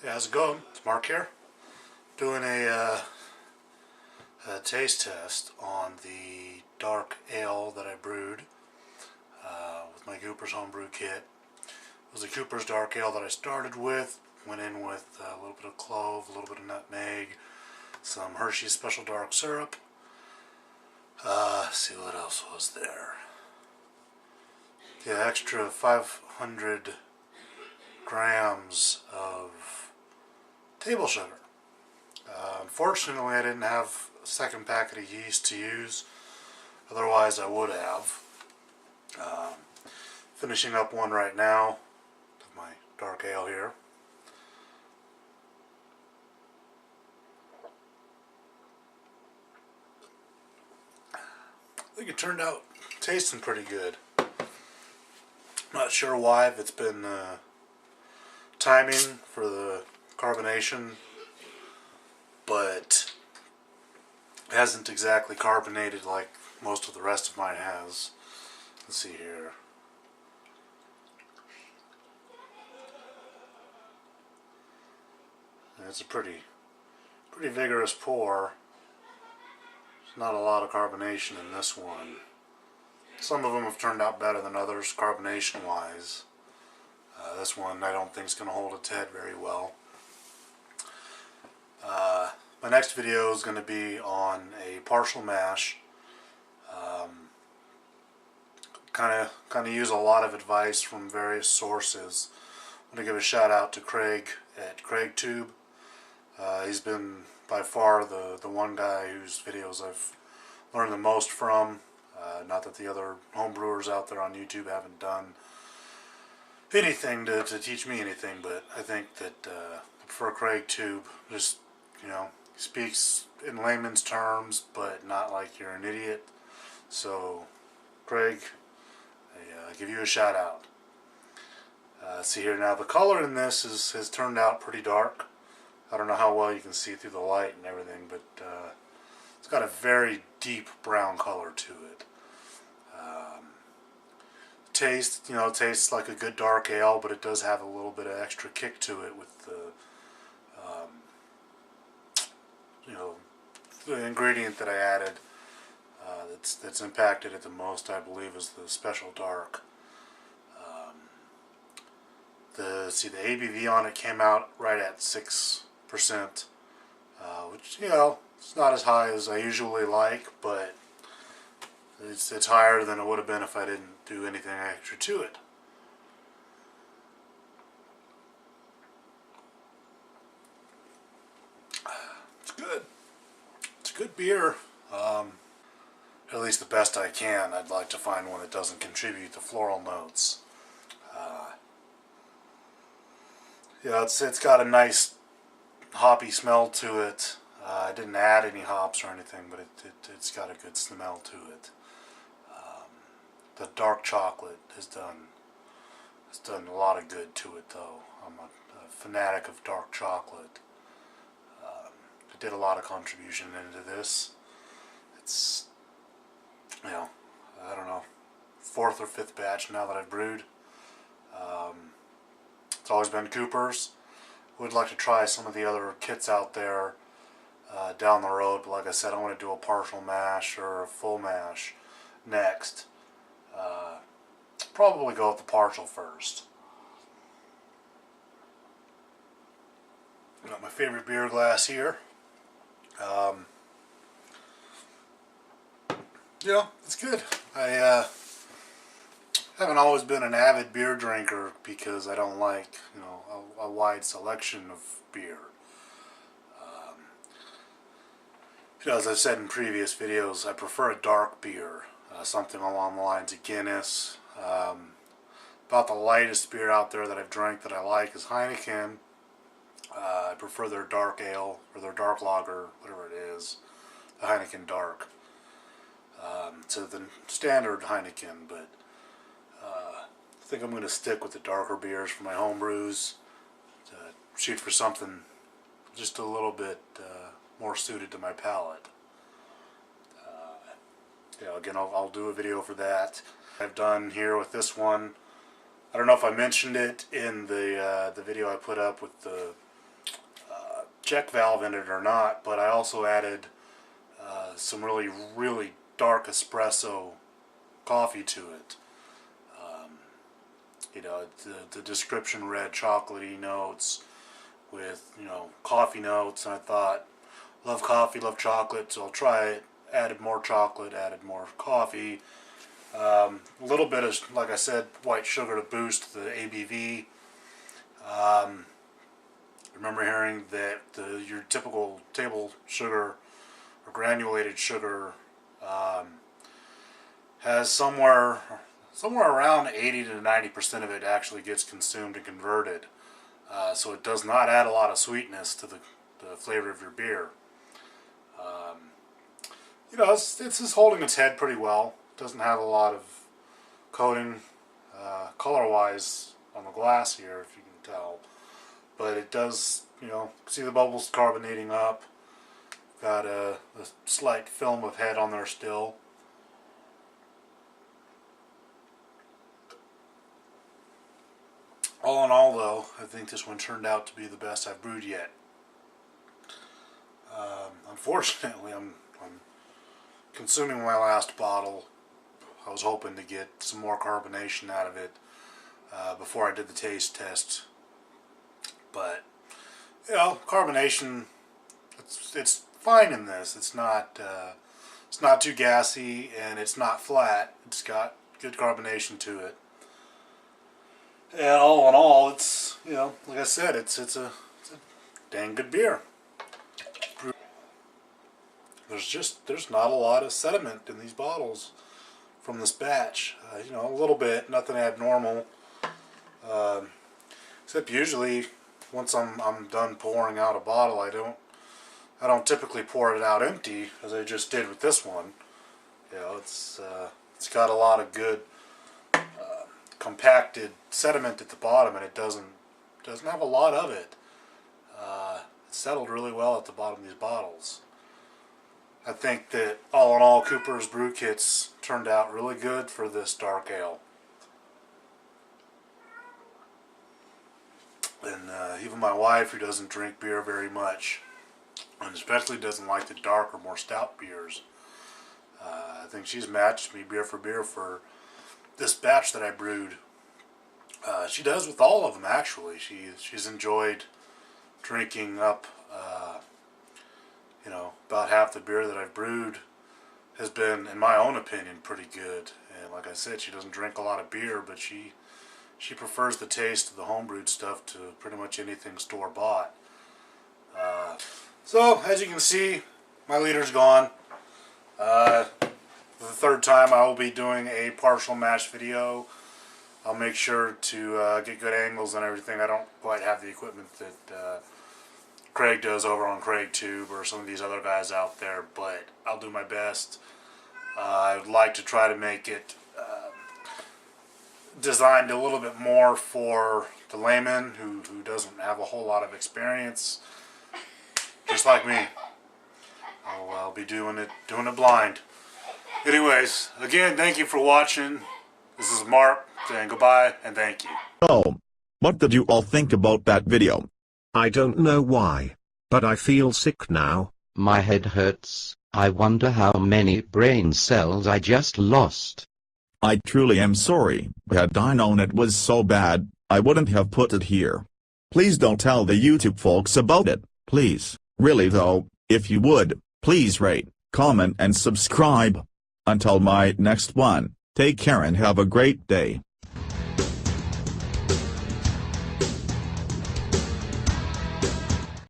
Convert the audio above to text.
Hey, how's it going? It's Mark here, doing a taste test on the dark ale that I brewed with my Cooper's homebrew kit. It was a Cooper's dark ale that I started with, went in with a little bit of clove, a little bit of nutmeg, some Hershey's Special Dark Syrup. See what else was there. The extra 500 grams of table sugar. Unfortunately, I didn't have a second packet of yeast to use, otherwise I would have. Finishing up one right now with my dark ale here. I think it turned out tasting pretty good. Not sure why, if it's been timing for the carbonation, but it hasn't exactly carbonated like most of the rest of mine has. Let's see here. It's a pretty vigorous pour. There's not a lot of carbonation in this one. Some of them have turned out better than others carbonation wise. This one I don't think is going to hold its head very well. My next video is going to be on a partial mash. Kind of use a lot of advice from various sources. I want to give a shout out to Craig at CraigTube. He's been by far the one guy whose videos I've learned the most from. Not that the other homebrewers out there on YouTube haven't done anything to teach me anything, but I think that I prefer CraigTube. Just, you know, he speaks in layman's terms, but not like you're an idiot. So, Craig, I give you a shout out. See here now, the color in this has turned out pretty dark. I don't know how well you can see through the light and everything, but it's got a very deep brown color to it. Taste, you know, it tastes like a good dark ale, but it does have a little bit of extra kick to it with the, you know, the ingredient that I added that's impacted it the most, I believe, is the Special Dark. The ABV on it came out right at 6%, which, you know, it's not as high as I usually like, but it's higher than it would have been if I didn't do anything extra to it. It's good. It's a good beer. At least the best I can. I'd like to find one that doesn't contribute to floral notes. Yeah, it's got a nice hoppy smell to it. I didn't add any hops or anything, but it's got a good smell to it. The dark chocolate has done a lot of good to it, though. I'm a fanatic of dark chocolate. It did a lot of contribution into this. It's, you know, I don't know, 4th or 5th batch now that I've brewed. It's always been Cooper's. Would like to try some of the other kits out there down the road, but like I said, I want to do a partial mash or a full mash next. Probably go with the partial first. Got my favorite beer glass here. Yeah, it's good. I haven't always been an avid beer drinker because I don't like, you know, a wide selection of beer. You know, as I've said in previous videos, I prefer a dark beer, something along the lines of Guinness. About the lightest beer out there that I've drank that I like is Heineken. I prefer their dark ale or their dark lager, whatever it is, the Heineken Dark, to the standard Heineken. But I think I'm going to stick with the darker beers for my home brews, to shoot for something just a little bit more suited to my palate. You know, again, I'll do a video for that. I've done here with this one. I don't know if I mentioned it in the video I put up with the check valve in it or not, but I also added some really dark espresso coffee to it. You know, the description read chocolatey notes with, you know, coffee notes, and I thought, love coffee, love chocolate, so I'll try it. Added more chocolate, added more coffee. A little bit of, like I said, white sugar to boost the ABV. I remember hearing that your typical table sugar or granulated sugar has somewhere around 80 to 90% of it actually gets consumed and converted. So it does not add a lot of sweetness to the flavor of your beer. You know, it's just holding its head pretty well. It doesn't have a lot of coating color-wise on the glass here, if you can tell. But it does, you know, see the bubbles carbonating up. Got a slight film of head on there still. All in all, though, I think this one turned out to be the best I've brewed yet. Unfortunately, I'm consuming my last bottle. I was hoping to get some more carbonation out of it before I did the taste test. But, you know, carbonation, it's fine in this. It's not too gassy, and it's not flat. It's got good carbonation to it. And all in all, it's, you know, like I said, it's a dang good beer. There's not a lot of sediment in these bottles from this batch. You know, a little bit, nothing abnormal. Except usually, once I'm done pouring out a bottle, I don't typically pour it out empty, as I just did with this one. You know, it's got a lot of good compacted sediment at the bottom, and it doesn't have a lot of it. It's settled really well at the bottom of these bottles. I think that all in all, Cooper's Brew Kits turned out really good for this dark ale. And even my wife, who doesn't drink beer very much, and especially doesn't like the darker, more stout beers, I think she's matched me beer for this batch that I brewed. She does with all of them, actually. She's enjoyed drinking up, you know, about half the beer that I've brewed has been, in my own opinion, pretty good. And like I said, she doesn't drink a lot of beer, but she prefers the taste of the homebrewed stuff to pretty much anything store-bought. So, as you can see, my liter's gone. For the third time, I will be doing a partial mash video. I'll make sure to get good angles and everything. I don't quite have the equipment that Craig does over on CraigTube or some of these other guys out there, but I'll do my best. I would like to try to make it designed a little bit more for the layman who doesn't have a whole lot of experience, just like me. I'll be doing it blind. Anyways, again, thank you for watching. This is Mark saying goodbye and thank you. Oh, what did you all think about that video? I don't know why, but I feel sick now. My head hurts. I wonder how many brain cells I just lost. I truly am sorry. Had I known it was so bad, I wouldn't have put it here. Please don't tell the YouTube folks about it, please. Really though, if you would, please rate, comment and subscribe. Until my next one, take care and have a great day.